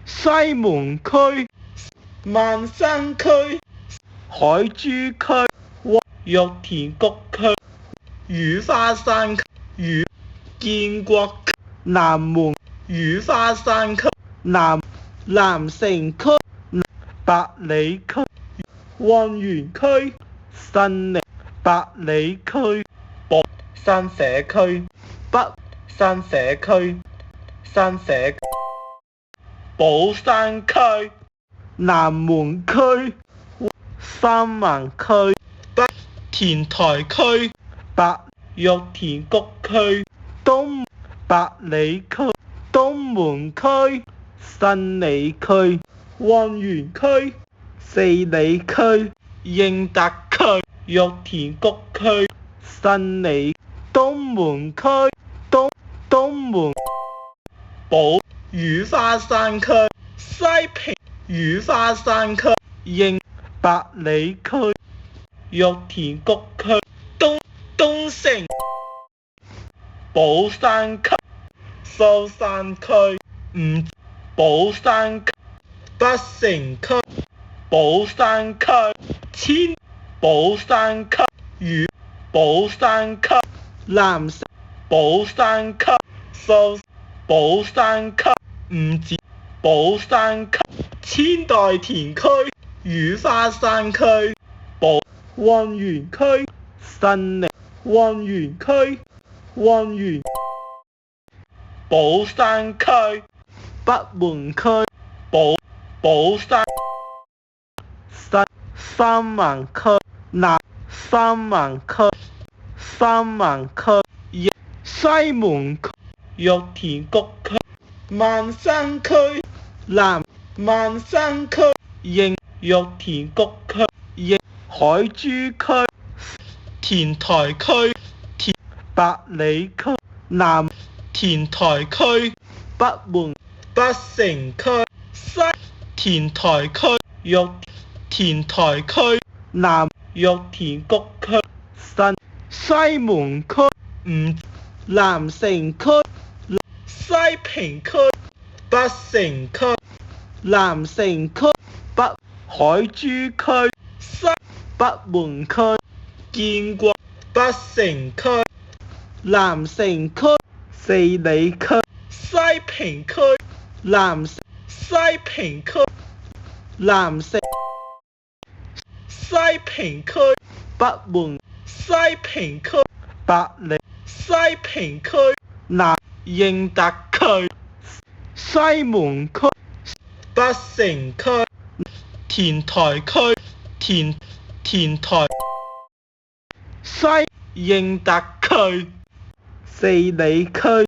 西門區、萬山區、海珠區、玉田谷區、雨花山區、建國區、南門、雨花山區、南城區、百里區、運源區、新力、百里區、新社區、北新社區、新社寶山區、南門區、三民區、北田台區、玉田谷區、東百里區、東門區、新里區、運源區、四里區、英德區、玉田谷區、新里、東門區、東門、雨花山區、西平雨花山區、百里區、玉田谷區、東城、寶山區、蘇山區、寶山區、北城區、寶山區、寶山區、寶山區、南城、寶山區、寶山區、寶山區、千代田區、雨花山區、運源區、新力、運源區、寶山區、北門區、寶山、三民區、三民區、西門區、玉田谷區、萬山區、萬山區、玉田谷區、海珠區、田台區、百里區、南田台區、北城區、田台區、田台區、玉田谷區、西門區、南城區、西平區、北城區、南城區、北海珠區、北門區、建國、北城區、南城區、四里區、西平區、西平區、西平區、北門、西平區、百里、西平區、英德區、西門區、北城區、田台區、田台、西英德區、四里區、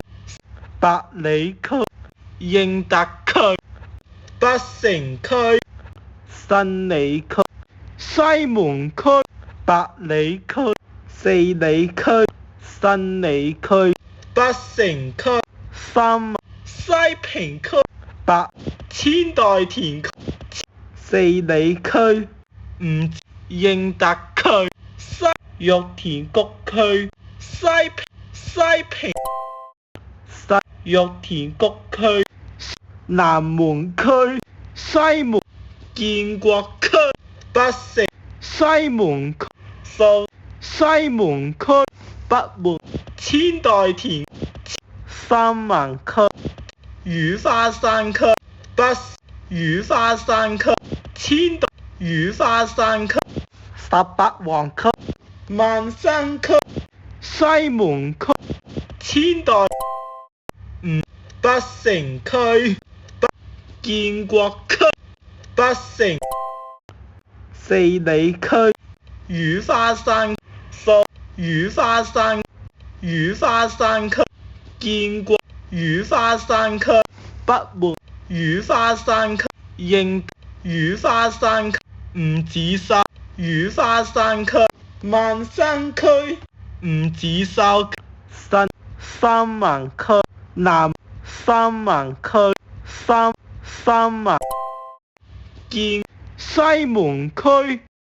百里區、英德區、北城區、新里區、西門區、百里區、四里區、新里區、北城區、西平區、千代田區、四里區、英德區、玉田谷區、玉田谷區、南門區、西門、建國區、北城、西門區、西門區、北門、千代田、三民區、雨花山區、雨花山區、雨花山區、18王區、萬山區、西門區、千代、北城區、建國區、北城、四里區、雨花山、雨花山、雨花山區、建國、雨花山區、北門、雨花山區、雨花山區、吳子沙、雨花山區、萬山區、吳子沙區、三民區、三民區、三民、西門區。